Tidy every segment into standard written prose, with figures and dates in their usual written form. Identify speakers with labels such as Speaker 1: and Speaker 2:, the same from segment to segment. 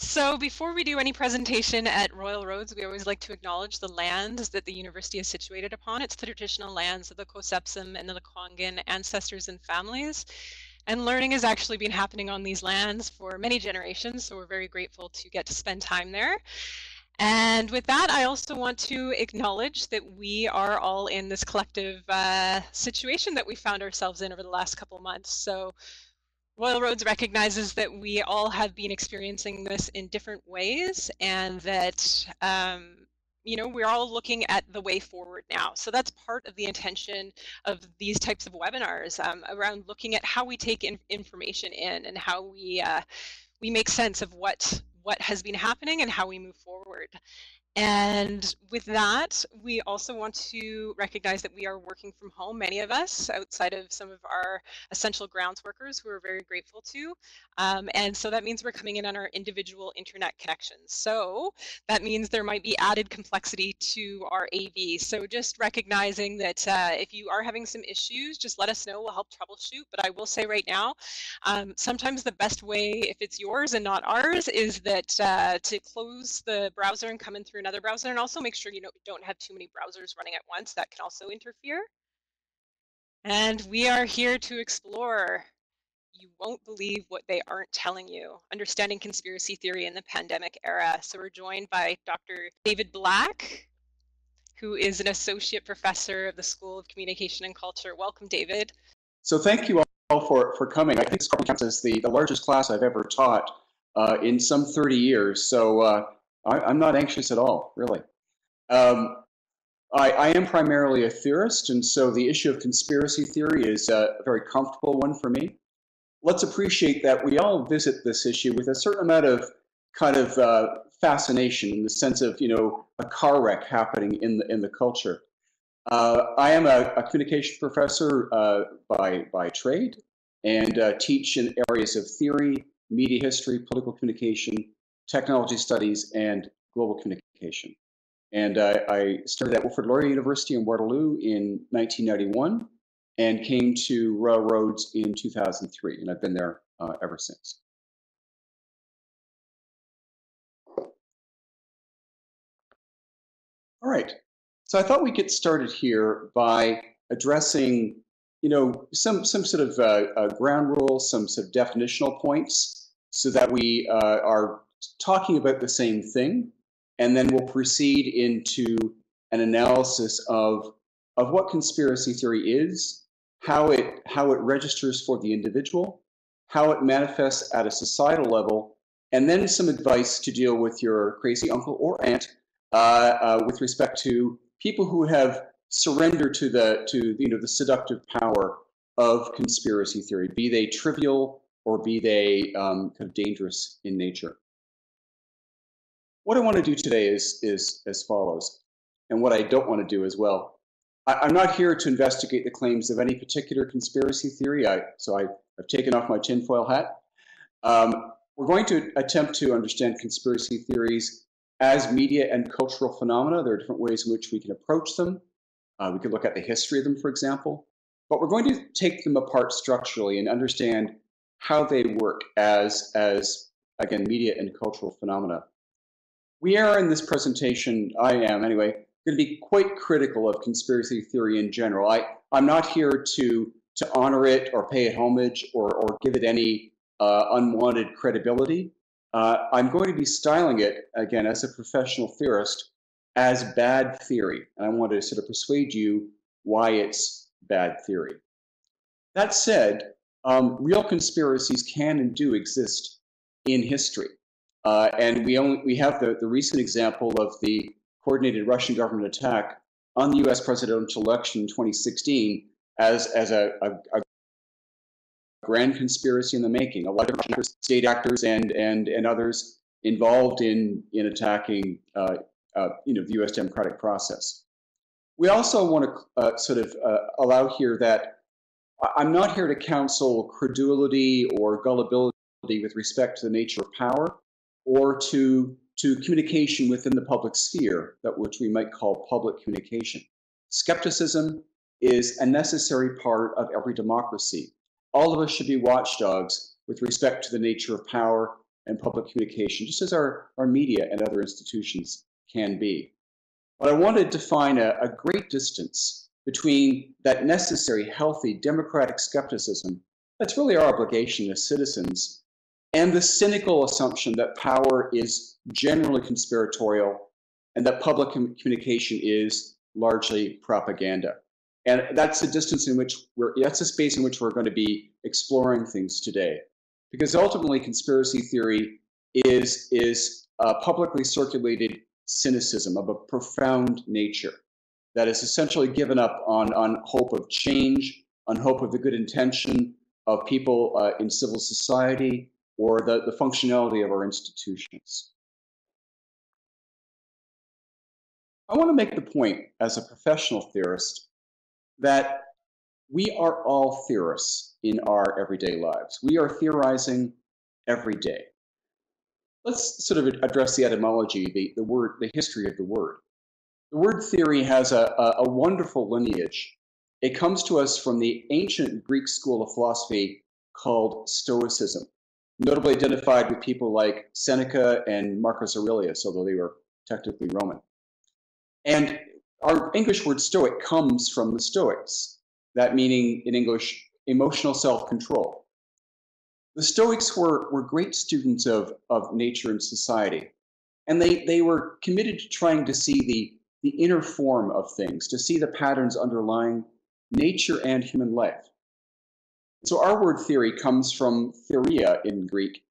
Speaker 1: So before we do any presentation at Royal Roads, we always like to acknowledge the lands that the university is situated upon. It's the traditional lands of the Kosepsum and the Lekwungen ancestors and families. And learning has actually been happening on these lands for many generations, so we're very grateful to get to spend time there. And with that, I also want to acknowledge that we are all in this collective situation that we found ourselves in over the last couple of months. So Royal Roads recognizes that we all have been experiencing this in different ways, and that we're all looking at the way forward now. So that's part of the intention of these types of webinars, around looking at how we take information in and how we make sense of what has been happening and how we move forward. And with that, we also want to recognize that we are working from home, many of us, outside of some of our essential grounds workers who we're very grateful to. And so that means we're coming in on our individual internet connections. So that means there might be added complexity to our AV. So just recognizing that if you are having some issues, just let us know, we'll help troubleshoot. But I will say right now, sometimes the best way, if it's yours and not ours, is that to close the browser and come in through another browser, and also make sure you don't have too many browsers running at once. That can also interfere. And we are here to explore. You won't believe what they aren't telling you. Understanding conspiracy theory in the pandemic era. So we're joined by Dr. David Black, who is an associate professor of the School of Communication and Culture. Welcome, David.
Speaker 2: So thank you all for coming. I think this counts as the largest class I've ever taught in some 30 years. So I'm not anxious at all, really. I am primarily a theorist, and so the issue of conspiracy theory is a very comfortable one for me. Let's appreciate that we all visit this issue with a certain amount of kind of fascination, in the sense of, a car wreck happening in the culture. I am a communication professor by trade, and teach in areas of theory, media history, political communication, technology studies, and global communication. And I started at Wilfrid Laurier University in Waterloo in 1991 and came to Royal Roads in 2003, and I've been there ever since. All right. So I thought we'd get started here by addressing, some sort of ground rules, some sort of definitional points, so that we are talking about the same thing, and then we'll proceed into an analysis of what conspiracy theory is, how it registers for the individual, how it manifests at a societal level, and then some advice to deal with your crazy uncle or aunt with respect to people who have surrendered to the seductive power of conspiracy theory, be they trivial or be they kind of dangerous in nature. What I want to do today is as follows, and what I don't want to do as well. I'm not here to investigate the claims of any particular conspiracy theory, so I've taken off my tinfoil hat. We're going to attempt to understand conspiracy theories as media and cultural phenomena. There are different ways in which we can approach them. We could look at the history of them, for example. But we're going to take them apart structurally and understand how they work as again, media and cultural phenomena. We are in this presentation, I am anyway, going to be quite critical of conspiracy theory in general. I'm not here to honor it or pay it homage or give it any unwanted credibility. I'm going to be styling it, again, as a professional theorist, as bad theory. And I want to sort of persuade you why it's bad theory. That said, real conspiracies can and do exist in history. And we have the recent example of the coordinated Russian government attack on the US presidential election in 2016 as a grand conspiracy in the making. A lot of state actors and others involved in attacking the US democratic process. We also want to allow here that I'm not here to counsel credulity or gullibility with respect to the nature of power, or to communication within the public sphere, that which we might call public communication. Skepticism is a necessary part of every democracy. All of us should be watchdogs with respect to the nature of power and public communication, just as our media and other institutions can be. But I want to define a great distance between that necessary, healthy, democratic skepticism that's really our obligation as citizens, and the cynical assumption that power is generally conspiratorial and that public communication is largely propaganda. And that's the distance in which that's the space in which we're going to be exploring things today. Because ultimately, conspiracy theory is publicly circulated cynicism of a profound nature that is essentially given up on hope of change, on hope of the good intention of people in civil society, or the functionality of our institutions. I want to make the point as a professional theorist that we are all theorists in our everyday lives. We are theorizing every day. Let's sort of address the etymology, the history of the word. The word theory has a wonderful lineage. It comes to us from the ancient Greek school of philosophy called Stoicism, notably identified with people like Seneca and Marcus Aurelius, although they were technically Roman. And our English word Stoic comes from the Stoics, that meaning in English, emotional self-control. The Stoics were great students of nature and society, and they were committed to trying to see the inner form of things, to see the patterns underlying nature and human life. So our word theory comes from theoria in Greek,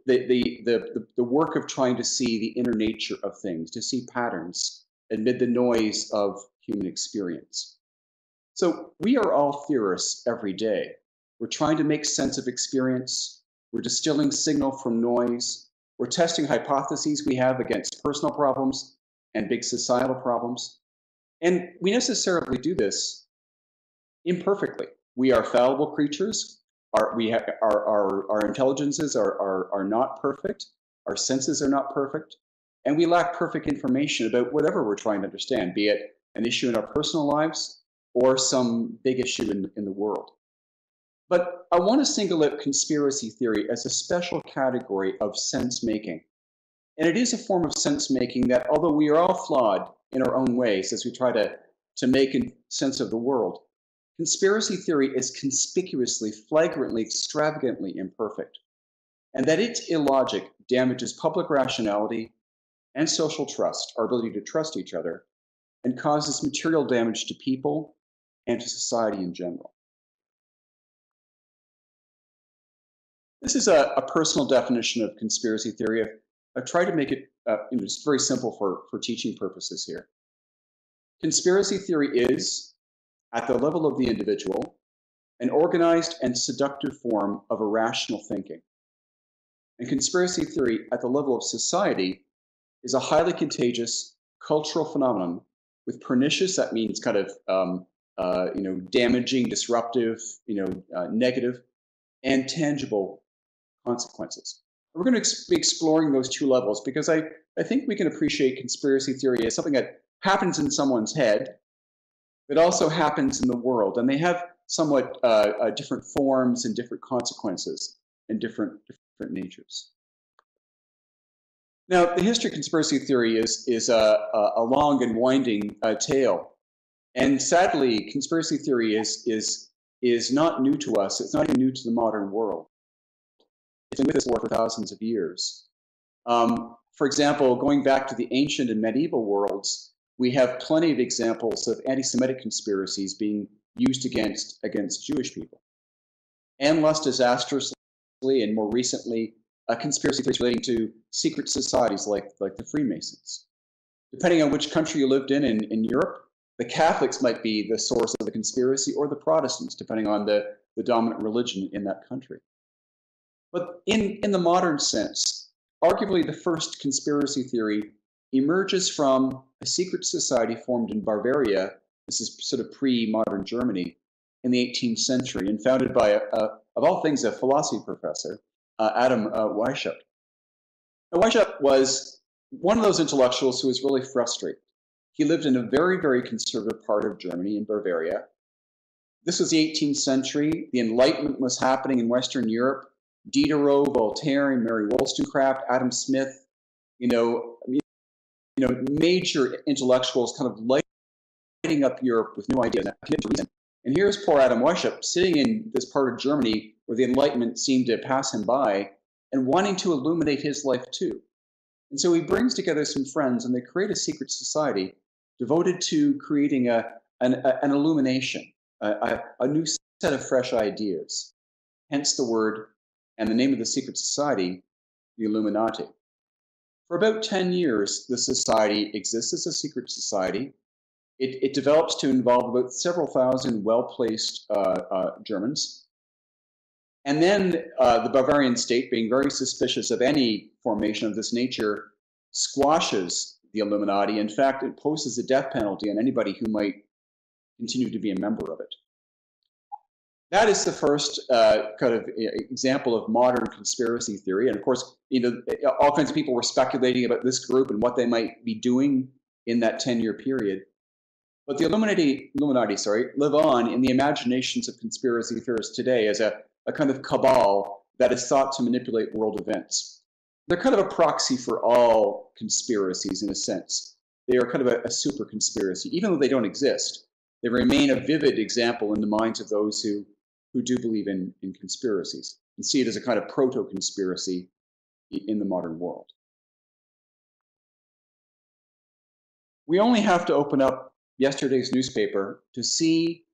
Speaker 2: the work of trying to see the inner nature of things, to see patterns amid the noise of human experience. So we are all theorists every day. We're trying to make sense of experience. We're distilling signal from noise. We're testing hypotheses we have against personal problems and big societal problems. And we necessarily do this imperfectly. We are fallible creatures. Our intelligences are not perfect. Our senses are not perfect. And we lack perfect information about whatever we're trying to understand, be it an issue in our personal lives or some big issue in the world. But I want to single out conspiracy theory as a special category of sense-making. And it is a form of sense-making that, although we are all flawed in our own ways as we try to make sense of the world, conspiracy theory is conspicuously, flagrantly, extravagantly imperfect. And that its illogic damages public rationality and social trust, our ability to trust each other, and causes material damage to people and to society in general. This is a personal definition of conspiracy theory. I've tried to make it just very simple for teaching purposes here. Conspiracy theory is, at the level of the individual, an organized and seductive form of irrational thinking. And conspiracy theory at the level of society is a highly contagious cultural phenomenon with pernicious, that means kind of damaging, disruptive, negative, and tangible consequences. We're going to be exploring those two levels because I think we can appreciate conspiracy theory as something that happens in someone's head, but also happens in the world, and they have somewhat different forms and different consequences and different natures. Now, the history of conspiracy theory is a long and winding tale, and sadly, conspiracy theory is not new to us. It's not even new to the modern world. It's been with us for thousands of years. For example, going back to the ancient and medieval worlds, we have plenty of examples of anti-Semitic conspiracies being used against Jewish people, and less disastrously, and more recently, conspiracy theories relating to secret societies like the Freemasons. Depending on which country you lived in Europe, the Catholics might be the source of the conspiracy, or the Protestants, depending on the dominant religion in that country. But in the modern sense, arguably the first conspiracy theory emerges from a secret society formed in Bavaria. This is sort of pre-modern Germany in the 18th century, and founded by, of all things, a philosophy professor, Adam Weishaupt. Now, Weishaupt was one of those intellectuals who was really frustrated. He lived in a very, very conservative part of Germany, in Bavaria. This was the 18th century. The Enlightenment was happening in Western Europe. Diderot, Voltaire, Mary Wollstonecraft, Adam Smith, major intellectuals kind of lighting up Europe with new ideas. And here's poor Adam Weishaupt sitting in this part of Germany where the Enlightenment seemed to pass him by and wanting to illuminate his life too. And so he brings together some friends and they create a secret society devoted to creating an illumination, a new set of fresh ideas. Hence the word and the name of the secret society, the Illuminati. For about 10 years, the society exists as a secret society. It develops to involve about several thousand well-placed Germans. And then the Bavarian state, being very suspicious of any formation of this nature, squashes the Illuminati. In fact, it imposes a death penalty on anybody who might continue to be a member of it. That is the first kind of example of modern conspiracy theory. And of course, all kinds of people were speculating about this group and what they might be doing in that 10-year period. But the Illuminati live on in the imaginations of conspiracy theorists today as a kind of cabal that is thought to manipulate world events. They're kind of a proxy for all conspiracies in a sense. They are kind of a super conspiracy. Even though they don't exist, they remain a vivid example in the minds of those who do believe in conspiracies and see it as a kind of proto-conspiracy in the modern world. We only have to open up yesterday's newspaper to see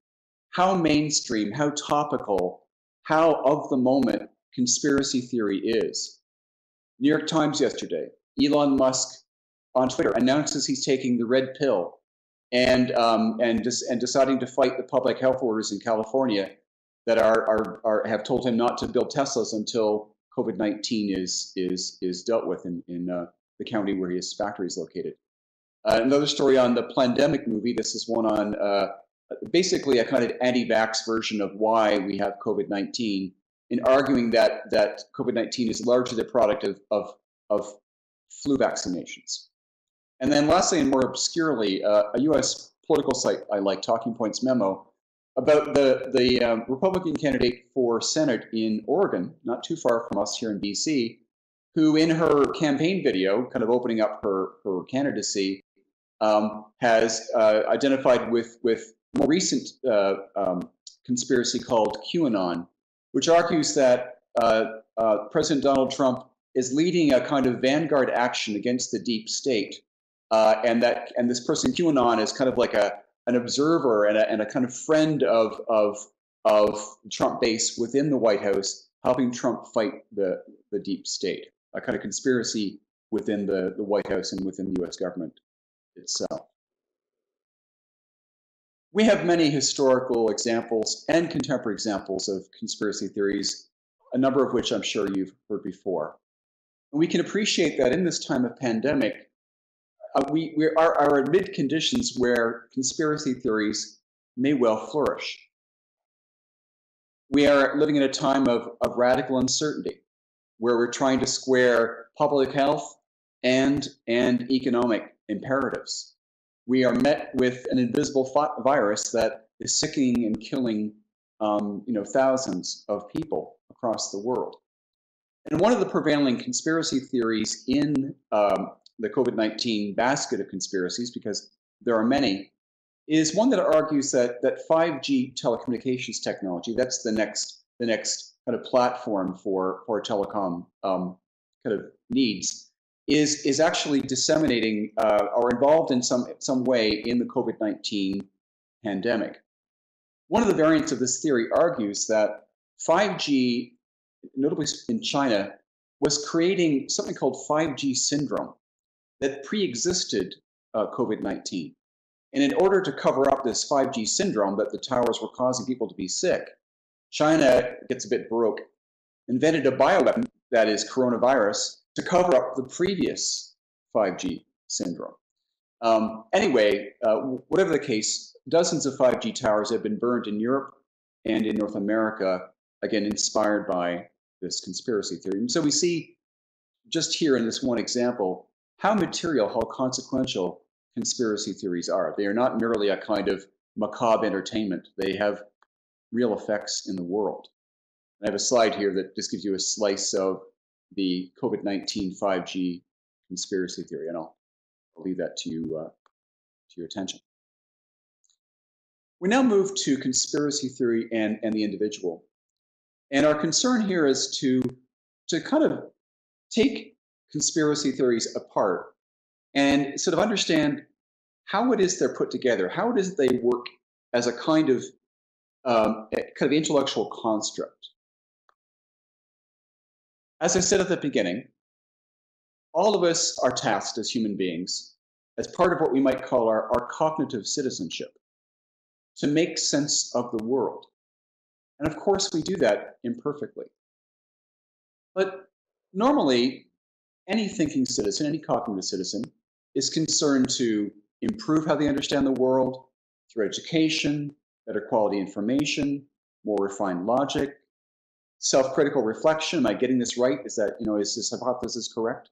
Speaker 2: how mainstream, how topical, how of the moment conspiracy theory is. New York Times yesterday, Elon Musk on Twitter announces he's taking the red pill and deciding to fight the public health orders in California that have told him not to build Teslas until COVID-19 is dealt with in the county where his factory is located. Another story on the Plandemic movie. This is one on basically a kind of anti-vax version of why we have COVID-19, in arguing that COVID-19 is largely the product of flu vaccinations. And then lastly, and more obscurely, a US political site I like, Talking Points Memo, about the Republican candidate for Senate in Oregon, not too far from us here in BC, who in her campaign video, kind of opening up her candidacy, has identified with more recent conspiracy called QAnon, which argues that President Donald Trump is leading a kind of vanguard action against the deep state, and this person QAnon is kind of like an observer and a kind of friend of Trump base within the White House, helping Trump fight the deep state, a kind of conspiracy within the White House and within the US government itself. We have many historical examples and contemporary examples of conspiracy theories, a number of which I'm sure you've heard before. And we can appreciate that in this time of pandemic, we are amid conditions where conspiracy theories may well flourish. We are living in a time of radical uncertainty, where we're trying to square public health and economic imperatives. We are met with an invisible virus that is sickening and killing thousands of people across the world. And one of the prevailing conspiracy theories in the COVID-19 basket of conspiracies, because there are many, is one that argues that 5G telecommunications technology, that's the next kind of platform for telecom kind of needs, is actually disseminating or involved in some way in the COVID-19 pandemic. One of the variants of this theory argues that 5G, notably in China, was creating something called 5G syndrome that pre-existed COVID-19. And in order to cover up this 5G syndrome that the towers were causing people to be sick, China gets a bit baroque, invented a bioweapon, that is coronavirus, to cover up the previous 5G syndrome. Anyway, whatever the case, dozens of 5G towers have been burned in Europe and in North America, again, inspired by this conspiracy theory. And so we see just here in this one example, how material, how consequential conspiracy theories are. They are not merely a kind of macabre entertainment. They have real effects in the world. I have a slide here that just gives you a slice of the COVID-19 5G conspiracy theory, and I'll leave that to you to your attention. We now move to conspiracy theory and the individual. And our concern here is to kind of take conspiracy theories apart and sort of understand how it is they're put together, how it is they work as a kind of intellectual construct. As I said at the beginning, all of us are tasked as human beings as part of what we might call our cognitive citizenship to make sense of the world. And of course, we do that imperfectly. But normally, any thinking citizen, any cognitive citizen, is concerned to improve how they understand the world through education, better quality information, more refined logic, self-critical reflection. Am I getting this right? Is this hypothesis correct?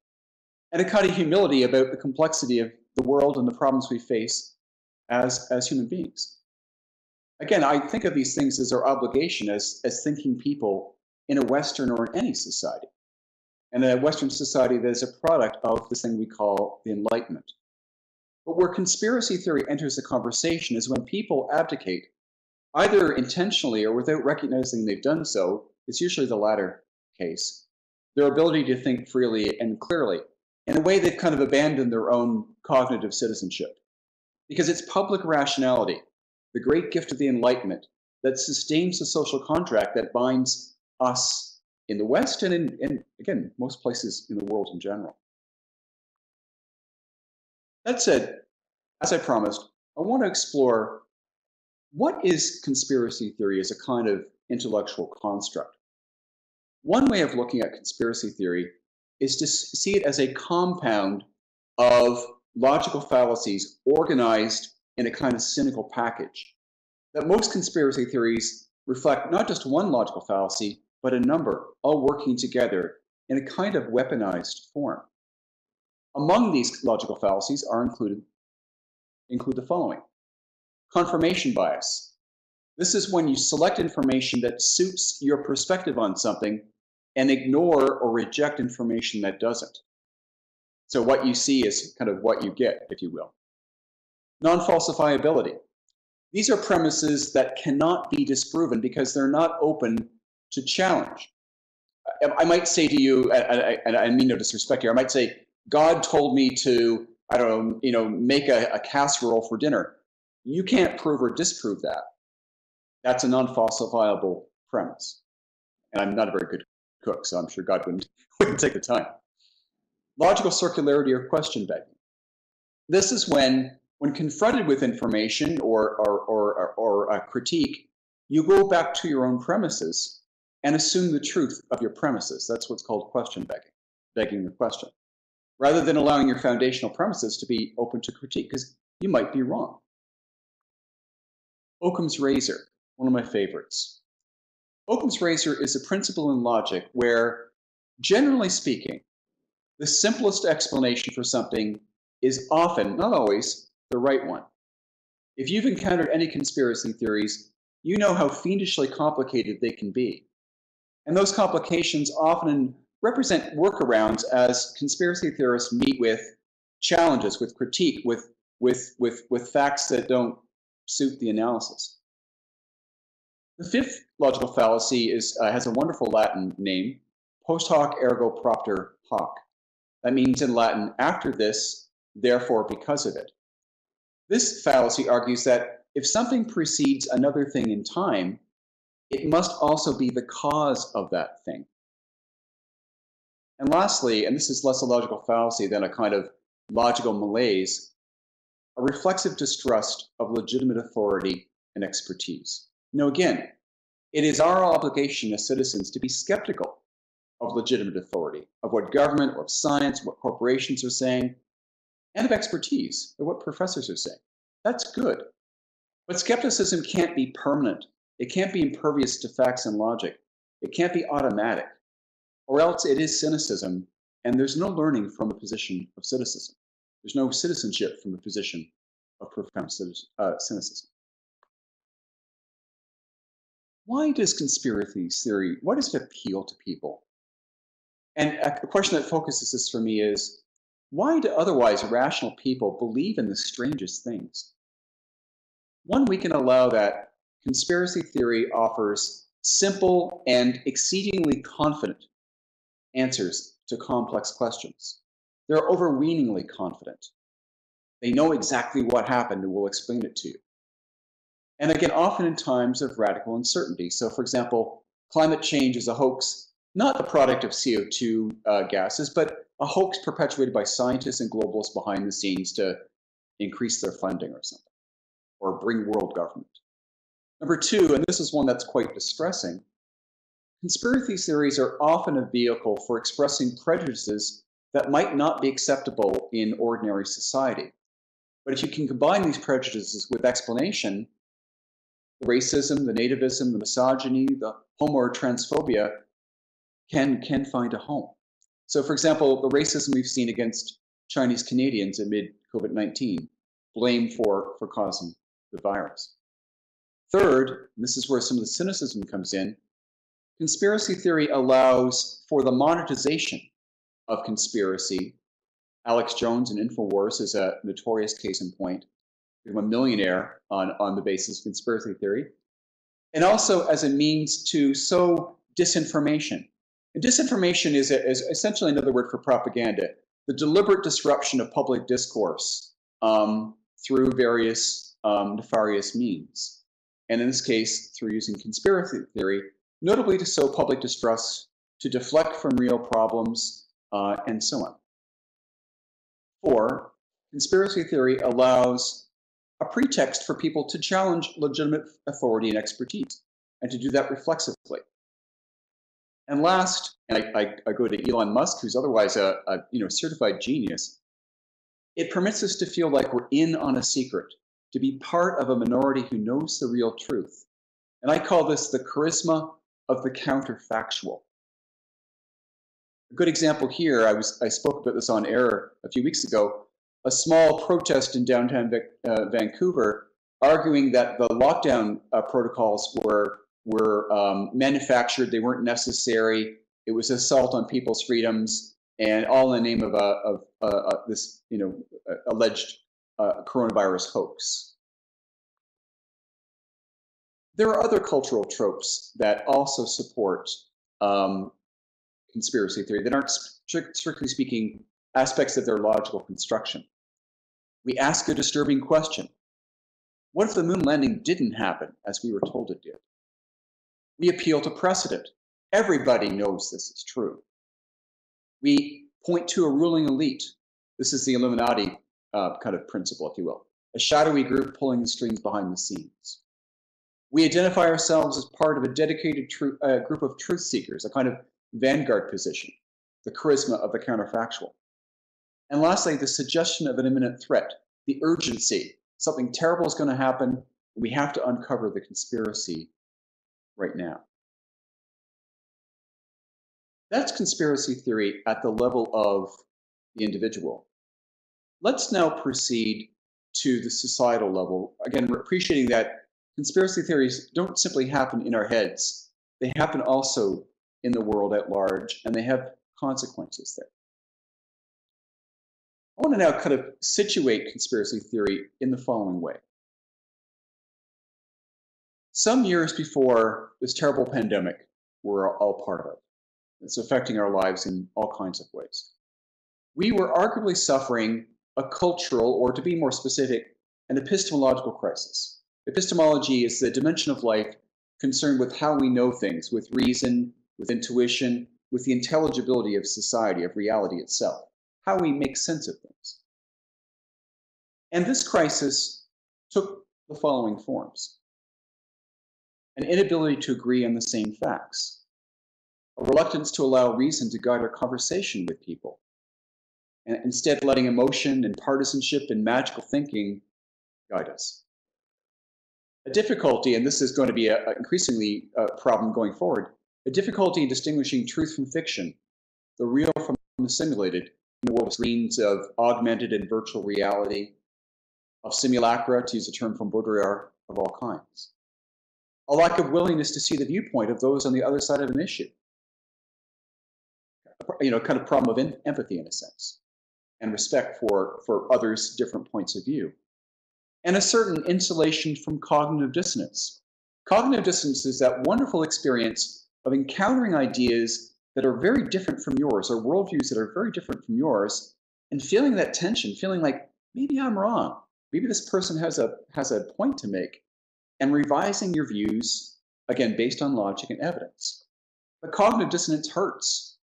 Speaker 2: And a kind of humility about the complexity of the world and the problems we face as human beings. Again, I think of these things as our obligation as thinking people in a Western or in any society. And a Western society that is a product of this thing we call the Enlightenment. But where conspiracy theory enters the conversation is when people abdicate, either intentionally or without recognizing they've done so. It's usually the latter case, their ability to think freely and clearly. In a way, they've kind of abandoned their own cognitive citizenship. Because it's public rationality, the great gift of the Enlightenment, that sustains the social contract that binds us in the West and in again, most places in the world in general. That said, as I promised, I want to explore what is conspiracy theory as a kind of intellectual construct. One way of looking at conspiracy theory is to see it as a compound of logical fallacies organized in a kind of cynical package. That most conspiracy theories reflect not just one logical fallacy, but a number, all working together in a kind of weaponized form. Among these logical fallacies include the following. Confirmation bias. This is when you select information that suits your perspective on something and ignore or reject information that doesn't. So what you see is kind of what you get, if you will. Non-falsifiability. These are premises that cannot be disproven because they're not open to challenge. I might say to you, and I mean no disrespect here, I might say, God told me to, make a casserole for dinner. You can't prove or disprove that. That's a non-falsifiable premise. And I'm not a very good cook, so I'm sure God wouldn't take the time. Logical circularity or question begging. This is when confronted with information or a critique, you go back to your own premises and assume the truth of your premises. That's what's called question begging, begging the question, rather than allowing your foundational premises to be open to critique, because you might be wrong. Occam's razor, one of my favorites. Occam's razor is a principle in logic where, generally speaking, the simplest explanation for something is often, not always, the right one. If you've encountered any conspiracy theories, you know how fiendishly complicated they can be. And those complications often represent workarounds as conspiracy theorists meet with challenges, with critique, with facts that don't suit the analysis. The fifth logical fallacy has a wonderful Latin name, post hoc ergo propter hoc. That means in Latin, after this, therefore because of it. This fallacy argues that if something precedes another thing in time, it must also be the cause of that thing. And lastly, and this is less a logical fallacy than a kind of logical malaise, a reflexive distrust of legitimate authority and expertise. Again, it is our obligation as citizens to be skeptical of legitimate authority, of what government, of science, what corporations are saying, and of expertise, of what professors are saying. That's good. But skepticism can't be permanent. It can't be impervious to facts and logic. It can't be automatic, or else it is cynicism, and there's no learning from a position of cynicism. There's no citizenship from a position of profound cynicism. why does conspiracy theory, why does it appeal to people? And a question that focuses this for me is, why do otherwise rational people believe in the strangest things? One, we can allow that conspiracy theory offers simple and exceedingly confident answers to complex questions. They're overweeningly confident. They know exactly what happened and will explain it to you. And again, often in times of radical uncertainty. So, for example, climate change is a hoax, not the product of CO2 gases, but a hoax perpetuated by scientists and globalists behind the scenes to increase their funding or something, or bring world government. Number two, and this is one that's quite distressing, conspiracy theories are often a vehicle for expressing prejudices that might not be acceptable in ordinary society. But if you can combine these prejudices with explanation, the racism, the nativism, the misogyny, the homo or transphobia can find a home. So, for example, the racism we've seen against Chinese Canadians amid COVID-19, blame for causing the virus. Third, and this is where some of the cynicism comes in, conspiracy theory allows for the monetization of conspiracy. Alex Jones in InfoWars is a notorious case in point. Become a millionaire on the basis of conspiracy theory. And also as a means to sow disinformation. And disinformation is essentially another word for propaganda, the deliberate disruption of public discourse through various nefarious means. And in this case, through using conspiracy theory, notably to sow public distrust, to deflect from real problems, and so on. Four, conspiracy theory allows a pretext for people to challenge legitimate authority and expertise, and to do that reflexively. And last, and I go to Elon Musk, who's otherwise a certified genius, it permits us to feel like we're in on a secret, to be part of a minority who knows the real truth. And I call this the charisma of the counterfactual. A good example here, I spoke about this on air a few weeks ago, a small protest in downtown Vancouver arguing that the lockdown protocols were manufactured, they weren't necessary, it was assault on people's freedoms, and all in the name of this alleged coronavirus hoax. There are other cultural tropes that also support conspiracy theory that aren't, strictly speaking, aspects of their logical construction. We ask a disturbing question. What if the moon landing didn't happen as we were told it did? We appeal to precedent. Everybody knows this is true. We point to a ruling elite. This is the Illuminati kind of principle, if you will. A shadowy group pulling the strings behind the scenes. We identify ourselves as part of a dedicated group of truth seekers, a kind of vanguard position, the charisma of the counterfactual. And lastly, the suggestion of an imminent threat, the urgency. Something terrible is going to happen. We have to uncover the conspiracy right now. That's conspiracy theory at the level of the individual. Let's now proceed to the societal level. Again, we're appreciating that conspiracy theories don't simply happen in our heads. They happen also in the world at large, and they have consequences there. I want to now kind of situate conspiracy theory in the following way. Some years before this terrible pandemic we're all part of, it's affecting our lives in all kinds of ways. We were arguably suffering a cultural, or to be more specific, an epistemological crisis. Epistemology is the dimension of life concerned with how we know things, with reason, with intuition, with the intelligibility of society, of reality itself, how we make sense of things. And this crisis took the following forms. An inability to agree on the same facts, a reluctance to allow reason to guide our conversation with people, and instead letting emotion and partisanship and magical thinking guide us. A difficulty, and this is going to be an increasingly problem going forward, a difficulty in distinguishing truth from fiction, the real from the simulated, in the world of screens, of augmented and virtual reality, of simulacra, to use a term from Baudrillard, of all kinds. a lack of willingness to see the viewpoint of those on the other side of an issue. Kind of problem of empathy in a sense, and respect for others' different points of view. And a certain insulation from cognitive dissonance. Cognitive dissonance is that wonderful experience of encountering ideas that are very different from yours, or worldviews that are very different from yours, and feeling that tension, feeling like maybe I'm wrong, maybe this person has a point to make, and revising your views, again, based on logic and evidence. But cognitive dissonance hurts.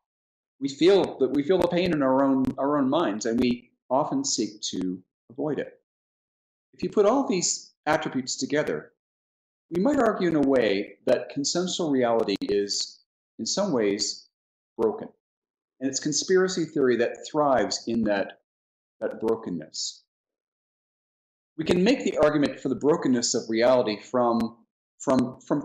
Speaker 2: We feel the pain in our own minds, and we often seek to avoid it. If you put all these attributes together, we might argue in a way that consensual reality is, in some ways, broken. And it's conspiracy theory that thrives in that brokenness. We can make the argument for the brokenness of reality from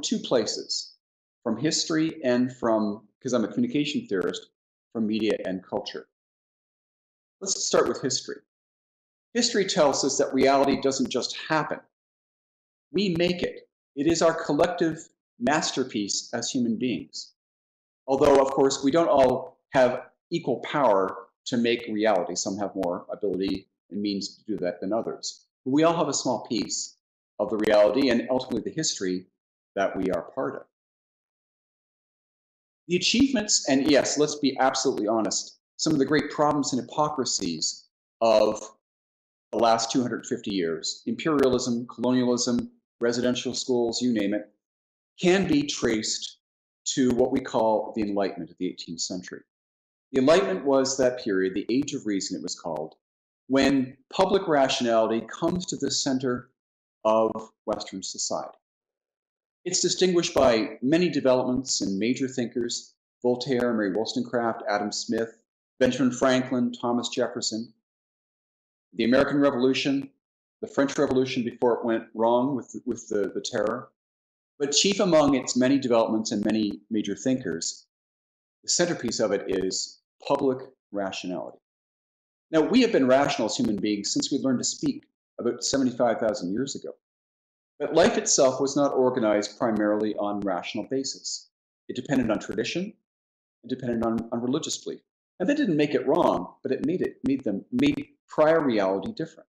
Speaker 2: two places, from history and from, because I'm a communication theorist, from media and culture. Let's start with history. History tells us that reality doesn't just happen. We make it. It is our collective masterpiece as human beings. Although, of course, we don't all have equal power to make reality. Some have more ability and means to do that than others. But we all have a small piece of the reality and ultimately the history that we are part of. The achievements, and yes, let's be absolutely honest, some of the great problems and hypocrisies of the last 250 years, imperialism, colonialism, residential schools, you name it, can be traced to what we call the Enlightenment of the 18th century. The Enlightenment was that period, the Age of Reason it was called, when public rationality comes to the center of Western society. It's distinguished by many developments and major thinkers: Voltaire, Mary Wollstonecraft, Adam Smith, Benjamin Franklin, Thomas Jefferson. The American Revolution, the French Revolution before it went wrong with the terror. But chief among its many developments and many major thinkers, the centerpiece of it is public rationality. Now, we have been rational as human beings since we learned to speak about 75,000 years ago. But life itself was not organized primarily on rational basis. It depended on tradition, it depended on religious belief. And that didn't make it wrong, but it made prior reality different.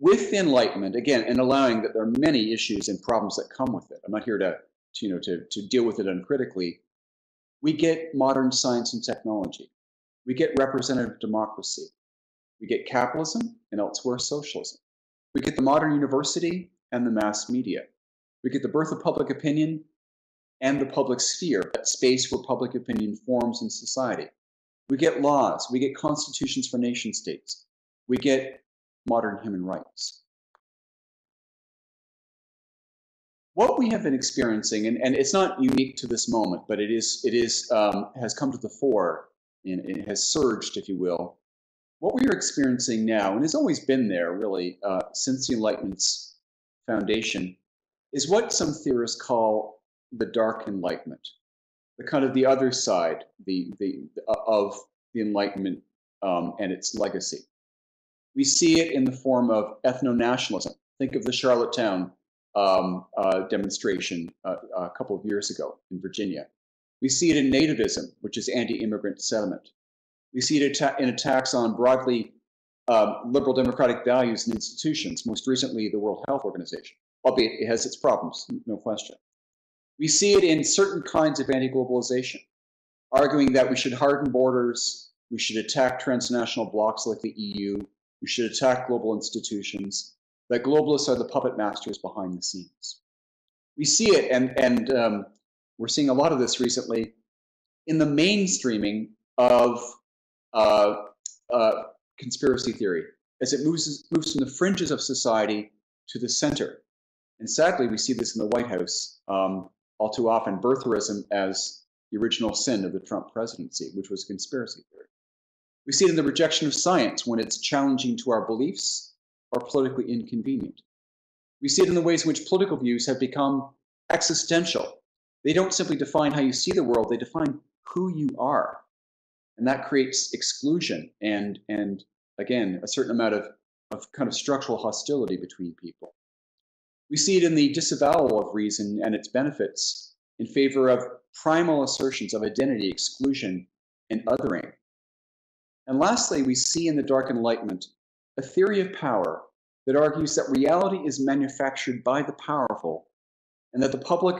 Speaker 2: With the Enlightenment, again, and allowing that there are many issues and problems that come with it, I'm not here to deal with it uncritically, we get modern science and technology. We get representative democracy. We get capitalism and elsewhere socialism. We get the modern university and the mass media. We get the birth of public opinion and the public sphere, that space where public opinion forms in society. We get laws. We get constitutions for nation states. We get modern human rights. What we have been experiencing, and it's not unique to this moment, but it has come to the fore and it has surged, if you will. What we are experiencing now, and has always been there really since the Enlightenment's foundation, is what some theorists call the Dark Enlightenment, the kind of the other side of the Enlightenment and its legacy. We see it in the form of ethno-nationalism. Think of the Charlottetown demonstration a couple of years ago in Virginia. We see it in nativism, which is anti-immigrant sentiment. We see it in attacks on broadly liberal democratic values and institutions, most recently the World Health Organization, albeit it has its problems, no question. We see it in certain kinds of anti-globalization, arguing that we should harden borders, we should attack transnational blocs like the EU, we should attack global institutions, that globalists are the puppet masters behind the scenes. We see it, and we're seeing a lot of this recently, in the mainstreaming of conspiracy theory, as it moves from the fringes of society to the center. And sadly, we see this in the White House all too often, birtherism as the original sin of the Trump presidency, which was conspiracy theory. We see it in the rejection of science when it's challenging to our beliefs or politically inconvenient. We see it in the ways in which political views have become existential. They don't simply define how you see the world, they define who you are. And that creates exclusion and again, a certain amount of kind of structural hostility between people. We see it in the disavowal of reason and its benefits in favor of primal assertions of identity, exclusion, and othering. And lastly, we see in the Dark Enlightenment a theory of power that argues that reality is manufactured by the powerful and that the public,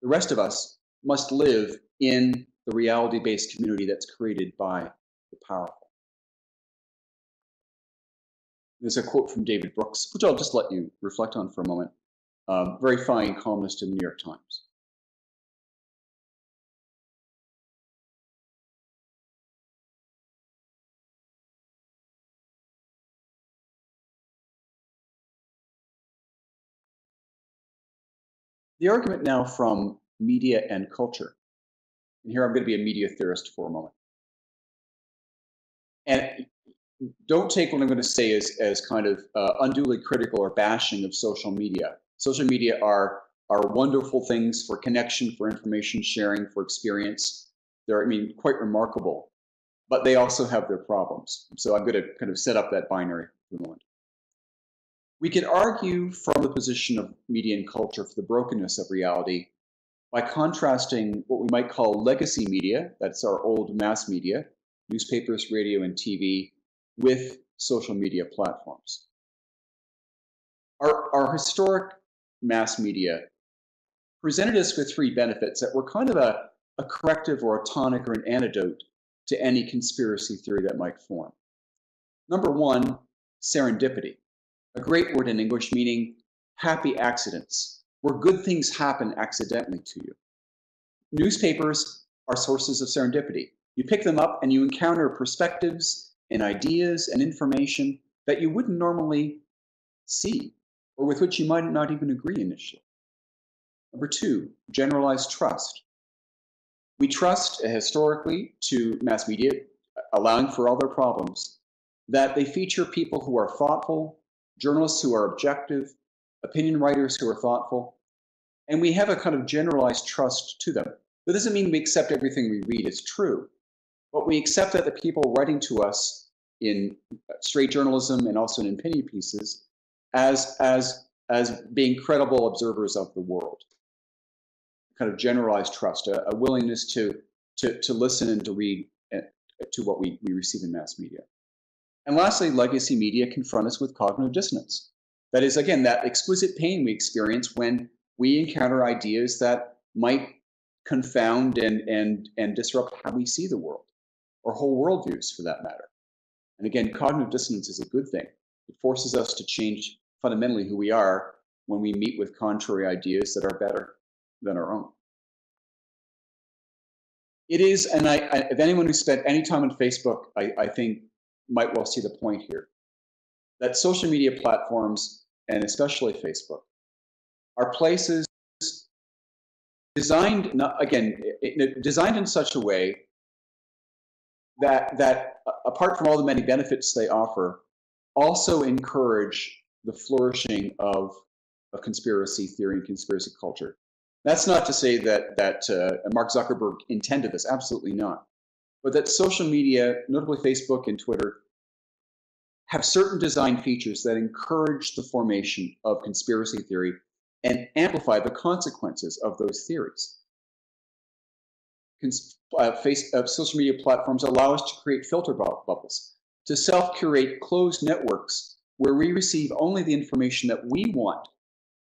Speaker 2: the rest of us, must live in the reality-based community that's created by the powerful. There's a quote from David Brooks, which I'll just let you reflect on for a moment. Very fine columnist in the New York Times. The argument now from media and culture. And here I'm going to be a media theorist for a moment. And don't take what I'm going to say as kind of unduly critical or bashing of social media. Social media are wonderful things for connection, for information sharing, for experience. They're, I mean, quite remarkable, but they also have their problems. So I'm going to kind of set up that binary for the moment. We could argue from the position of media and culture for the brokenness of reality by contrasting what we might call legacy media, that's our old mass media, newspapers, radio, and TV, with social media platforms. Our historic mass media presented us with three benefits that were kind of a corrective or a tonic or an antidote to any conspiracy theory that might form. Number one, serendipity, a great word in English meaning happy accidents, where good things happen accidentally to you. Newspapers are sources of serendipity. You pick them up and you encounter perspectives and ideas and information that you wouldn't normally see, or with which you might not even agree initially. Number two, generalized trust. We trust historically to mass media, allowing for all their problems, that they feature people who are thoughtful, journalists who are objective, opinion writers who are thoughtful, and we have a kind of generalized trust to them. That doesn't mean we accept everything we read as true, but we accept that the people writing to us in straight journalism and also in opinion pieces as being credible observers of the world. Kind of generalized trust, a willingness to listen and to read to what we receive in mass media. And lastly, legacy media confront us with cognitive dissonance. That is, again, that exquisite pain we experience when we encounter ideas that might confound and disrupt how we see the world, or whole worldviews for that matter. And again, cognitive dissonance is a good thing. It forces us to change fundamentally who we are when we meet with contrary ideas that are better than our own. It is, and if anyone who spent any time on Facebook, I think might well see the point here, that social media platforms, and especially Facebook, are places designed, designed in such a way that apart from all the many benefits they offer, also encourage the flourishing of conspiracy theory and conspiracy culture. That's not to say that Mark Zuckerberg intended this, absolutely not. But that social media, notably Facebook and Twitter, have certain design features that encourage the formation of conspiracy theory and amplify the consequences of those theories. Social media platforms allow us to create filter bubbles, to self-curate closed networks where we receive only the information that we want.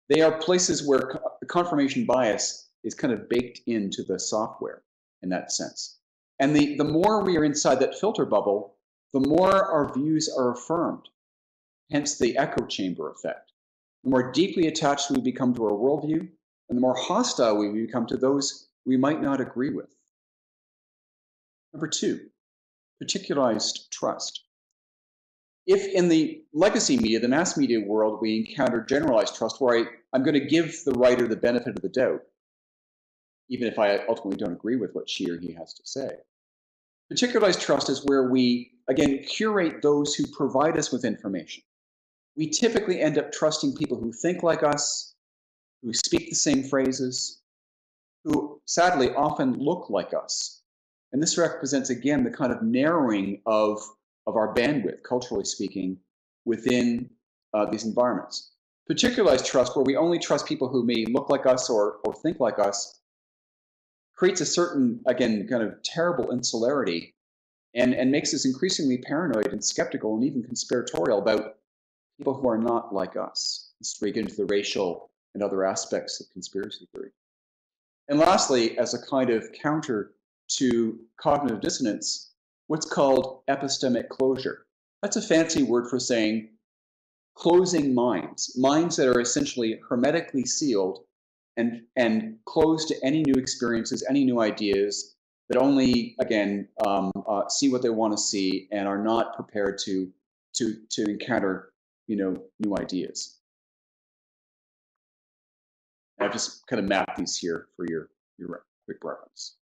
Speaker 2: They are places where confirmation bias is kind of baked into the software in that sense. And the more we are inside that filter bubble, the more our views are affirmed, hence the echo chamber effect. The more deeply attached we become to our worldview, and the more hostile we become to those we might not agree with. Number two, particularized trust. If in the legacy media, the mass media world, we encounter generalized trust where I'm going to give the writer the benefit of the doubt, even if I ultimately don't agree with what she or he has to say. Particularized trust is where we, again, curate those who provide us with information. We typically end up trusting people who think like us, who speak the same phrases, who sadly often look like us. And this represents, again, the kind of narrowing of our bandwidth, culturally speaking, within these environments. Particularized trust, where we only trust people who may look like us or think like us, creates a certain, again, kind of terrible insularity and makes us increasingly paranoid and skeptical and even conspiratorial about people who are not like us. This is where you get into the racial and other aspects of conspiracy theory. And lastly, as a kind of counter to cognitive dissonance, what's called epistemic closure. That's a fancy word for saying closing minds, minds that are essentially hermetically sealed and closed to any new experiences, any new ideas, that only, again, see what they want to see and are not prepared to encounter, new ideas. And I've just kind of mapped these here for your quick reference.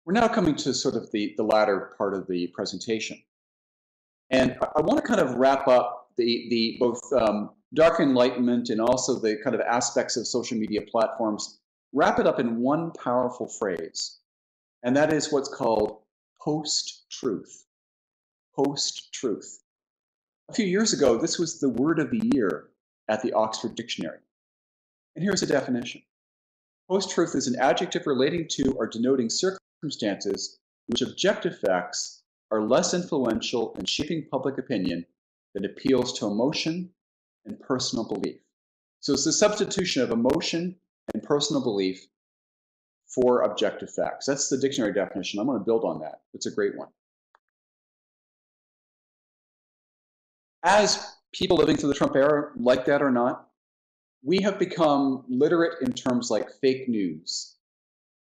Speaker 2: We're now coming to sort of the latter part of the presentation. And I want to kind of wrap up the both Dark Enlightenment and also the kind of aspects of social media platforms, wrap it up in one powerful phrase. And that is what's called post-truth. Post-truth. A few years ago, this was the word of the year at the Oxford Dictionary. And here's a definition. Post-truth is an adjective relating to or denoting circumstances which objective facts are less influential in shaping public opinion that appeals to emotion and personal belief. So it's the substitution of emotion and personal belief for objective facts. That's the dictionary definition. I'm going to build on that. It's a great one. As people living through the Trump era, like that or not, we have become literate in terms like fake news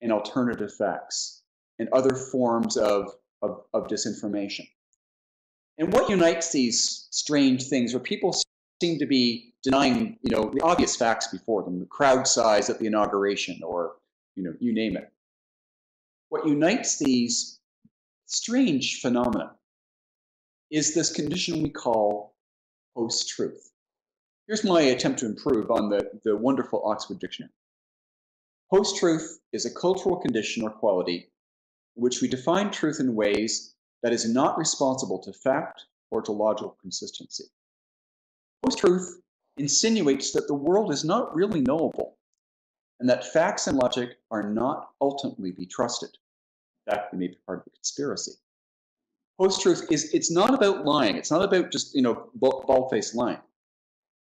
Speaker 2: and alternative facts and other forms of disinformation. And what unites these strange things where people seem to be denying, the obvious facts before them, the crowd size at the inauguration, or, you name it. What unites these strange phenomena is this condition we call post-truth. Here's my attempt to improve on the wonderful Oxford Dictionary. Post-truth is a cultural condition or quality in which we define truth in ways that is not responsible to fact or to logical consistency. Post-truth insinuates that the world is not really knowable and that facts and logic are not ultimately be trusted. In fact, they may be part of the conspiracy. Post-truth it's not about lying. It's not about just, bald-faced lying.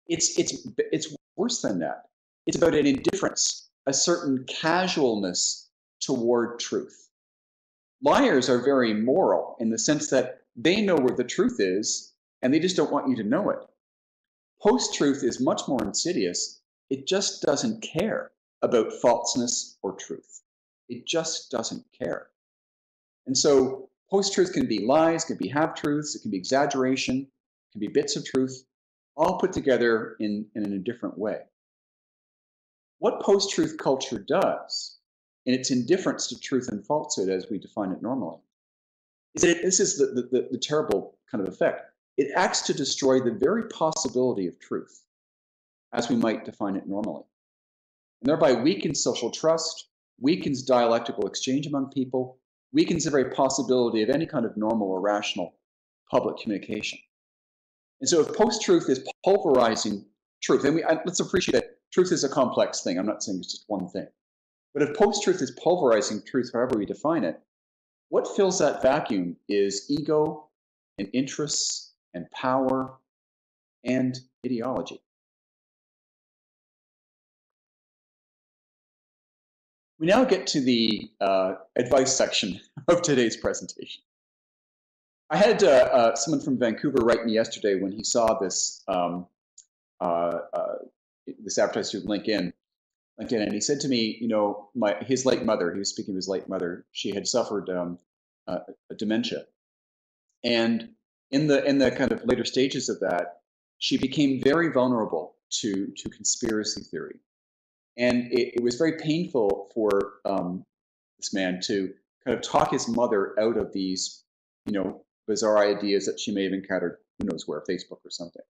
Speaker 2: It's worse than that. It's about an indifference, a certain casualness toward truth. Liars are very moral in the sense that they know where the truth is and they just don't want you to know it. Post-truth is much more insidious. It just doesn't care about falseness or truth. It just doesn't care. And so post-truth can be lies, can be half-truths, it can be exaggeration, it can be bits of truth, all put together in a different way. What post-truth culture does, in its indifference to truth and falsehood as we define it normally, is that this is the terrible kind of effect. It acts to destroy the very possibility of truth, as we might define it normally, and thereby weakens social trust, weakens dialectical exchange among people, weakens the very possibility of any kind of normal or rational public communication. And so if post-truth is pulverizing truth, and let's appreciate that truth is a complex thing. I'm not saying it's just one thing. But if post-truth is pulverizing truth, however we define it, what fills that vacuum is ego and interests and power and ideology. We now get to the advice section of today's presentation. I had someone from Vancouver write me yesterday when he saw this this advertisement through LinkedIn, and he said to me, his late mother, he was speaking of his late mother, she had suffered dementia, and in the kind of later stages of that, she became very vulnerable to conspiracy theory, and it was very painful for this man to kind of talk his mother out of these, bizarre ideas that she may have encountered, who knows where, Facebook or something.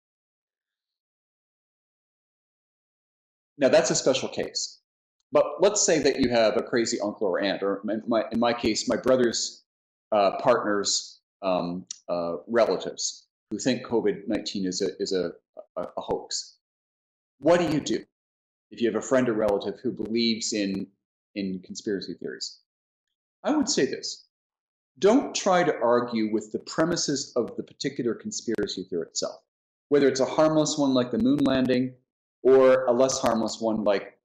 Speaker 2: Now that's a special case, but let's say that you have a crazy uncle or aunt, or in my case, my brother's partner's relatives, who think COVID-19 is a hoax. What do you do if you have a friend or relative who believes in conspiracy theories? I would say this: don't try to argue with the premises of the particular conspiracy theory itself, whether it's a harmless one like the moon landing, or a less harmless one like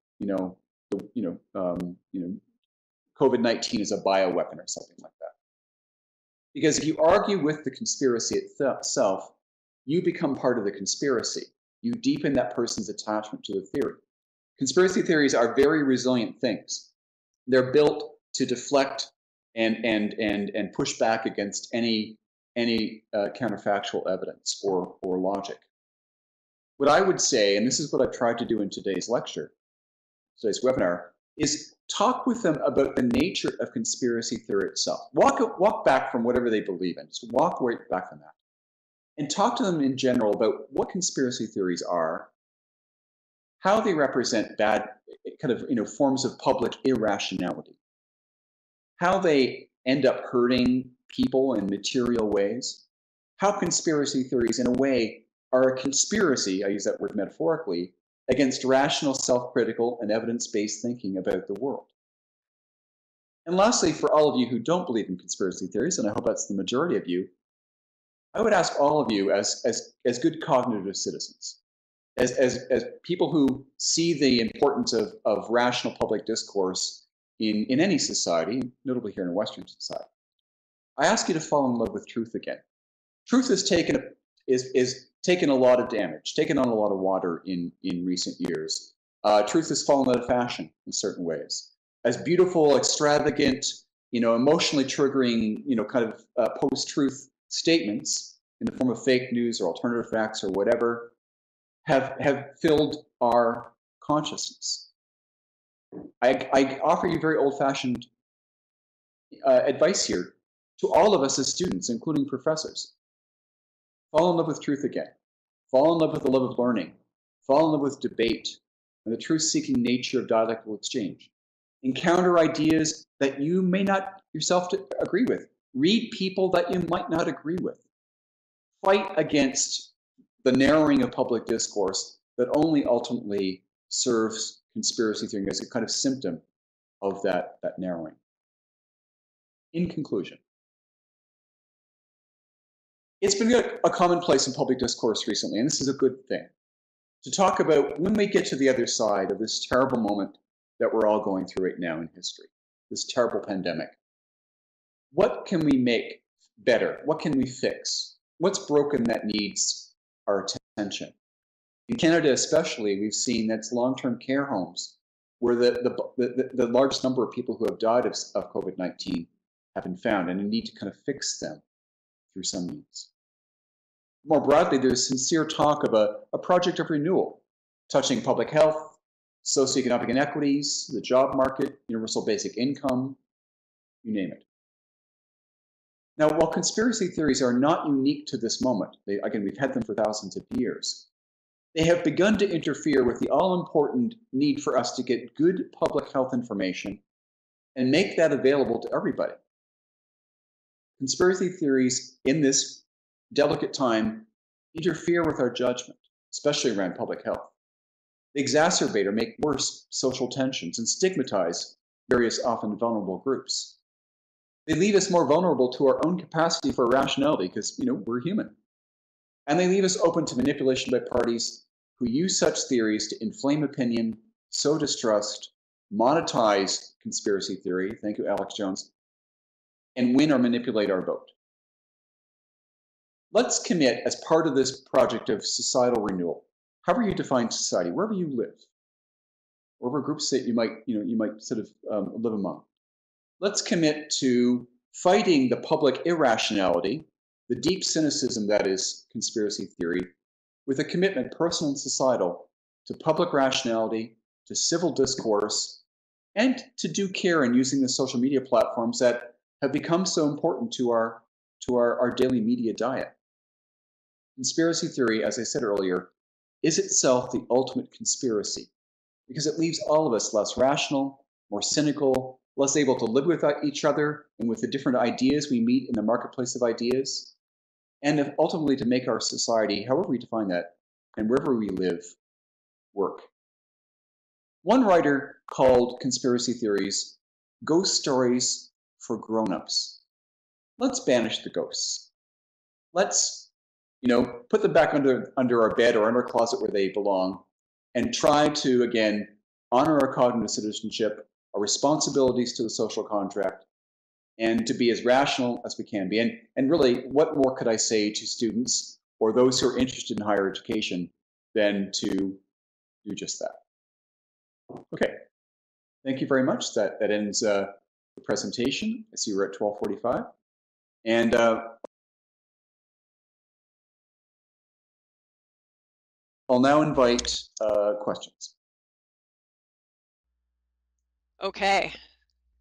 Speaker 2: COVID-19 is a bioweapon or something like that. Because if you argue with the conspiracy itself, you become part of the conspiracy. You deepen that person's attachment to the theory. Conspiracy theories are very resilient things. They're built to deflect and push back against any counterfactual evidence or logic. What I would say, and this is what I've tried to do in today's lecture, today's webinar, is talk with them about the nature of conspiracy theory itself. Walk back from whatever they believe in. Just walk right back from that. And talk to them in general about what conspiracy theories are, how they represent bad forms of public irrationality, how they end up hurting people in material ways, how conspiracy theories in a way are a conspiracy, I use that word metaphorically, against rational, self-critical, and evidence-based thinking about the world. And lastly, for all of you who don't believe in conspiracy theories, and I hope that's the majority of you, I would ask all of you as good cognitive citizens, as people who see the importance of rational public discourse in any society, notably here in a Western society, I ask you to fall in love with truth again. Truth has taken a lot of damage, taken on a lot of water in recent years. Truth has fallen out of fashion in certain ways. As beautiful, extravagant, emotionally triggering, post-truth statements in the form of fake news or alternative facts or whatever have filled our consciousness. I offer you very old-fashioned advice here to all of us as students, including professors. Fall in love with truth again. Fall in love with the love of learning. Fall in love with debate and the truth-seeking nature of dialectical exchange. Encounter ideas that you may not yourself agree with. Read people that you might not agree with. Fight against the narrowing of public discourse that only ultimately serves conspiracy theory as a kind of symptom of that narrowing. In conclusion, it's been a commonplace in public discourse recently, and this is a good thing, to talk about when we get to the other side of this terrible moment that we're all going through right now in history, this terrible pandemic. What can we make better? What can we fix? What's broken that needs our attention? In Canada especially, we've seen that's long-term care homes where the largest number of people who have died of COVID-19 have been found, and we need to kind of fix them through some means. More broadly, there's sincere talk of a project of renewal, touching public health, socioeconomic inequities, the job market, universal basic income, you name it. Now, while conspiracy theories are not unique to this moment, again, we've had them for thousands of years, they have begun to interfere with the all-important need for us to get good public health information and make that available to everybody. Conspiracy theories in this delicate time interfere with our judgment, especially around public health. They exacerbate or make worse social tensions and stigmatize various often vulnerable groups. They leave us more vulnerable to our own capacity for rationality because, we're human. And they leave us open to manipulation by parties who use such theories to inflame opinion, sow distrust, monetize conspiracy theory, thank you, Alex Jones, and win or manipulate our vote. Let's commit as part of this project of societal renewal, however you define society, wherever you live, wherever groups that you might sort of live among. Let's commit to fighting the public irrationality, the deep cynicism that is conspiracy theory, with a commitment, personal and societal, to public rationality, to civil discourse, and to due care in using the social media platforms that have become so important to our daily media diet. Conspiracy theory, as I said earlier, is itself the ultimate conspiracy because it leaves all of us less rational, more cynical, less able to live with each other and with the different ideas we meet in the marketplace of ideas. and ultimately to make our society, however we define that, and wherever we live, work. One writer called conspiracy theories ghost stories for grown-ups. Let's banish the ghosts. Let's, put them back under our bed or under our closet where they belong, and try to, again, honor our cognitive citizenship, our responsibilities to the social contract, and to be as rational as we can be. And really, what more could I say to students or those who are interested in higher education than to do just that? Okay, thank you very much. That ends the presentation. I see we're at 12:45. And I'll now invite questions.
Speaker 1: Okay.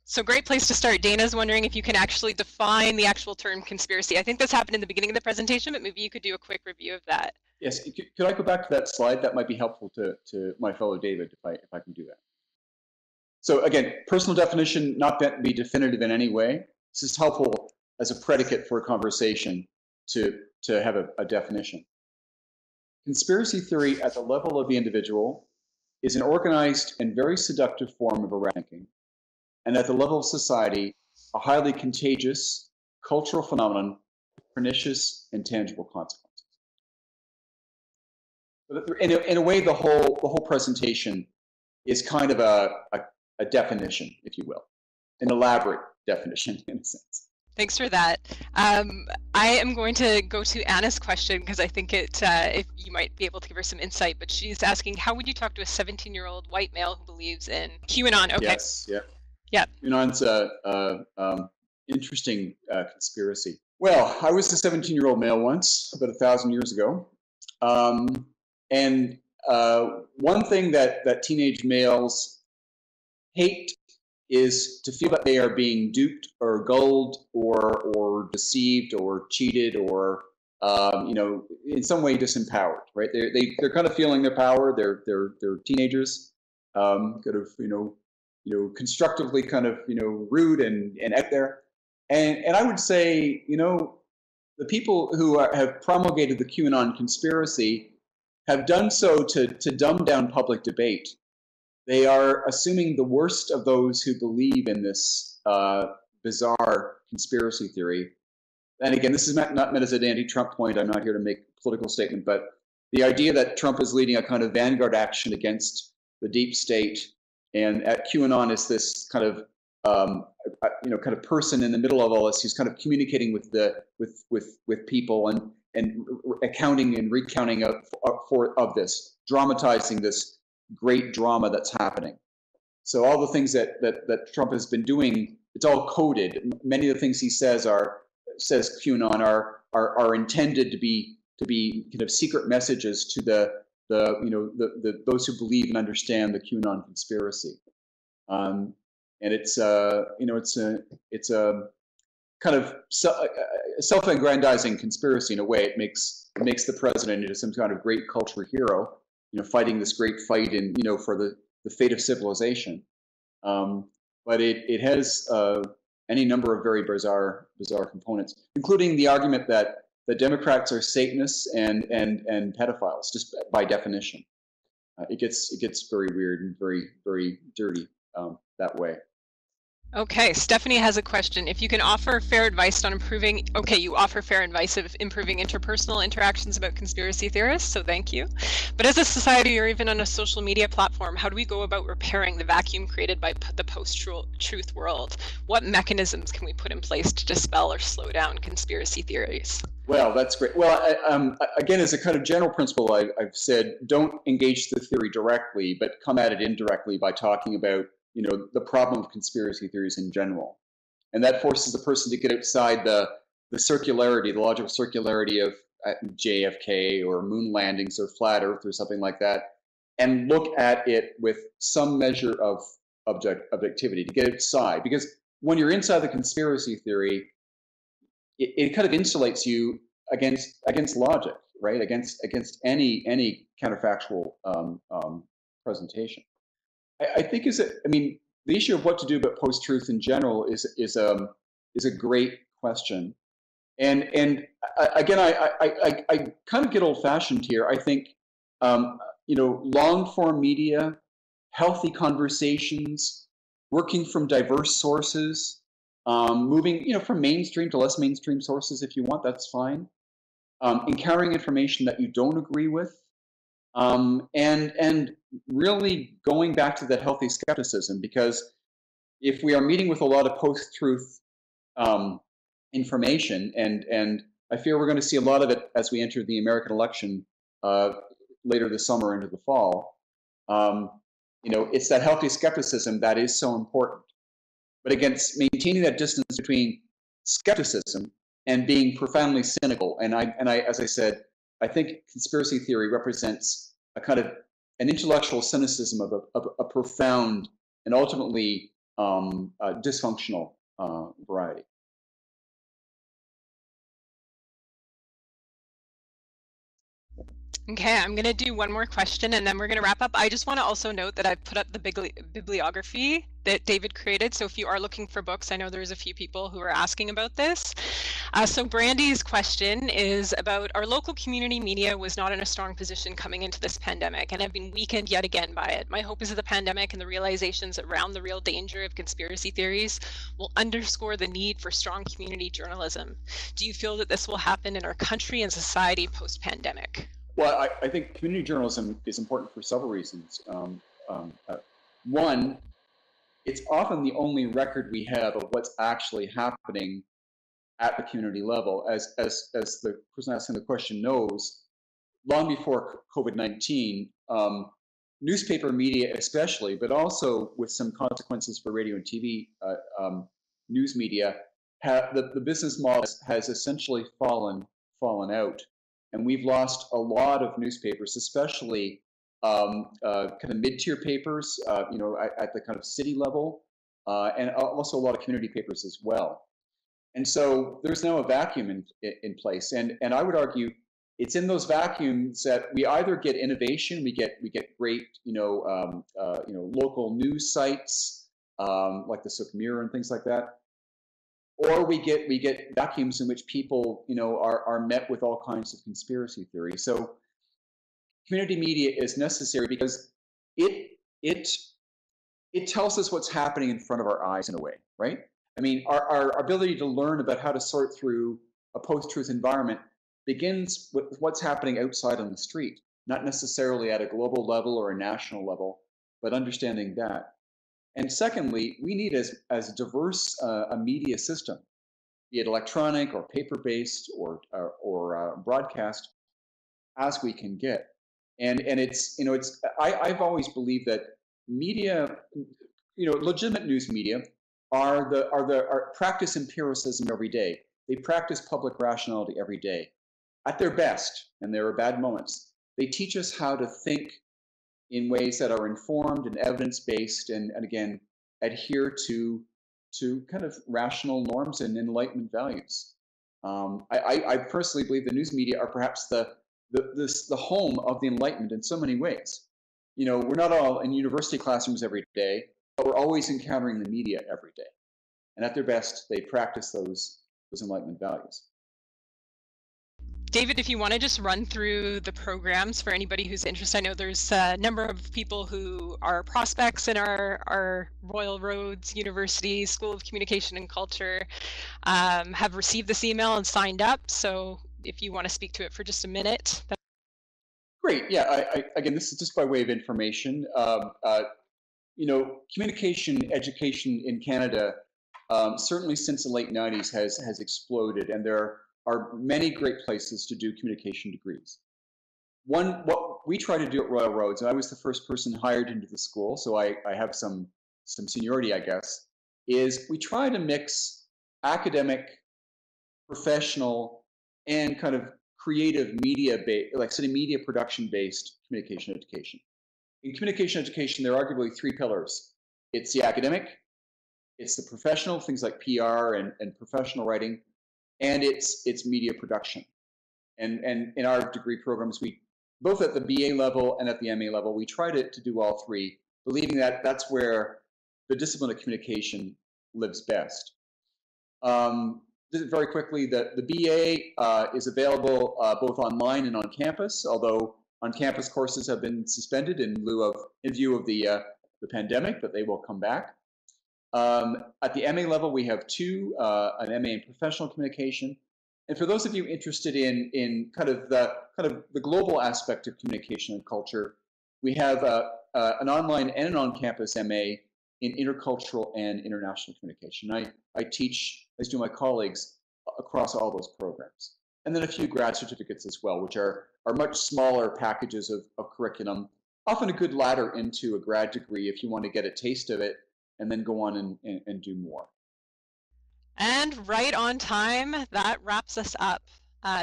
Speaker 1: So great place to start. Dana's wondering if you can actually define the actual term conspiracy. I think this happened in the beginning of the presentation, but maybe you could do a quick review of that.
Speaker 2: Yes, could I go back to that slide? That might be helpful to my fellow David if I can do that. So again, personal definition, not meant to be definitive in any way. This is helpful as a predicate for a conversation to have a definition. Conspiracy theory at the level of the individual is an organized and very seductive form of ranking, and at the level of society, a highly contagious cultural phenomenon, pernicious and tangible consequences. In a way, the whole presentation is kind of a definition, if you will, an elaborate definition in a sense.
Speaker 1: Thanks for that. I am going to go to Anna's question because I think if you might be able to give her some insight, but she's asking, how would you talk to a 17-year-old white male who believes in QAnon? Okay.
Speaker 2: Yes, yeah.
Speaker 1: Yeah.
Speaker 2: QAnon's interesting conspiracy. Well, I was a 17-year-old male once, about 1,000 years ago. And one thing that teenage males hate is to feel that they are being duped or gulled or deceived or cheated or in some way disempowered, right? They're kind of feeling their power. They're teenagers, kind of constructively kind of rude and out there. And I would say the people who have promulgated the QAnon conspiracy have done so to dumb down public debate. They are assuming the worst of those who believe in this bizarre conspiracy theory. And again, this is not meant as an anti-Trump point. I'm not here to make a political statement, but the idea that Trump is leading a kind of vanguard action against the deep state, and at QAnon is this kind of kind of person in the middle of all this who's kind of communicating with people and accounting and recounting of this, dramatizing this great drama that's happening. So all the things that Trump has been doing, it's all coded. Many of the things he says QAnon are intended to be kind of secret messages to those who believe and understand the QAnon conspiracy. And it's a kind of self-aggrandizing conspiracy in a way. It makes the president into some kind of great culture hero, fighting this great fight for the fate of civilization. But it has any number of very bizarre components, including the argument that the Democrats are Satanists and pedophiles, just by definition. It gets very weird and very, very dirty that way.
Speaker 1: Okay, Stephanie has a question. If you can offer fair advice on improving, you offer fair advice of improving interpersonal interactions about conspiracy theorists, so thank you. But as a society or even on a social media platform, how do we go about repairing the vacuum created by the post-truth world? What mechanisms can we put in place to dispel or slow down conspiracy theories?
Speaker 2: Well, that's great. Well, again, as a kind of general principle, I've said don't engage the theory directly, but come at it indirectly by talking about the problem of conspiracy theories in general. And that forces the person to get outside the circularity, the logical circularity of JFK or moon landings or flat Earth or something like that, and look at it with some measure of objectivity to get outside. Because when you're inside the conspiracy theory, it kind of insulates you against logic, right? Against any counterfactual presentation. I think the issue of what to do about post-truth in general is a great question, And again, I kind of get old-fashioned here. I think, long-form media, healthy conversations, working from diverse sources, moving, from mainstream to less mainstream sources if you want, that's fine. Encountering information that you don't agree with, and really going back to that healthy skepticism, because if we are meeting with a lot of post-truth information, and I fear we're going to see a lot of it as we enter the American election later this summer into the fall. It's that healthy skepticism that is so important. But against maintaining that distance between skepticism and being profoundly cynical, and I, as I said, I think conspiracy theory represents a kind of an intellectual cynicism of a profound and ultimately dysfunctional variety.
Speaker 1: Okay, I'm going to do one more question and then we're going to wrap up. I just want to also note that I've put up the bibliography that David created. So if you are looking for books, I know there's a few people who are asking about this. So Brandy's question is about our local community media was not in a strong position coming into this pandemic and have been weakened yet again by it. My hope is that the pandemic and the realizations around the real danger of conspiracy theories will underscore the need for strong community journalism. Do you feel that this will happen in our country and society post-pandemic?
Speaker 2: Well, I think community journalism is important for several reasons. One, it's often the only record we have of what's actually happening at the community level. As the person asking the question knows, long before COVID-19, newspaper media especially, but also with some consequences for radio and TV news media, the business model has essentially fallen out. And we've lost a lot of newspapers, especially kind of mid-tier papers, at the kind of city level, and also a lot of community papers as well. And so there's now a vacuum in place, and I would argue it's in those vacuums that we either get innovation, we get great local news sites like the Sook Mirror and things like that, or we get vacuums in which people are met with all kinds of conspiracy theories. So community media is necessary because it tells us what's happening in front of our eyes in a way, right? I mean, our ability to learn about how to sort through a post-truth environment begins with what's happening outside on the street, not necessarily at a global level or a national level, but understanding that. And secondly, we need as diverse a media system, be it electronic or paper-based or broadcast, as we can get. And it's I've always believed that media, legitimate news media, are practice empiricism every day. They practice public rationality every day. At their best, and there are bad moments, they teach us how to think in ways that are informed and evidence-based, and again, adhere to kind of rational norms and Enlightenment values. I personally believe the news media are perhaps the home of the Enlightenment in so many ways. We're not all in university classrooms every day, but we're always encountering the media every day. And at their best, they practice those Enlightenment values.
Speaker 1: David, if you want to just run through the programs for anybody who's interested. I know there's a number of people who are prospects in our Royal Roads University School of Communication and Culture have received this email and signed up. So if you want to speak to it for just a minute.
Speaker 2: Great. Yeah. Again, this is just by way of information. Communication education in Canada, certainly since the late 90s, has exploded, and there are many great places to do communication degrees. What we try to do at Royal Roads, and I was the first person hired into the school, so I have some seniority, I guess, is we try to mix academic, professional, and kind of creative media-based, like sort of media production-based communication education. In communication education, there are arguably three pillars. It's the academic, it's the professional, things like PR and professional writing, and it's media production. And in our degree programs, we, both at the BA level and at the MA level, we try to do all three, believing that that's where the discipline of communication lives best. just very quickly, the BA is available both online and on campus, although on-campus courses have been suspended in view of the pandemic, but they will come back. At the MA level, we have two, an MA in professional communication. And for those of you interested in kind of the global aspect of communication and culture, we have an online and an on-campus MA in intercultural and international communication. I teach, as do my colleagues, across all those programs. And then a few grad certificates as well, which are much smaller packages of curriculum, often a good ladder into a grad degree if you want to get a taste of it and then go on and do more.
Speaker 1: And right on time, that wraps us up.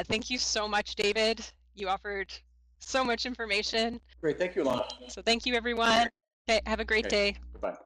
Speaker 1: Thank you so much, David. You offered so much information.
Speaker 2: Great, thank you, Alana.
Speaker 1: So thank you, everyone. Okay, have a great day.
Speaker 2: Goodbye.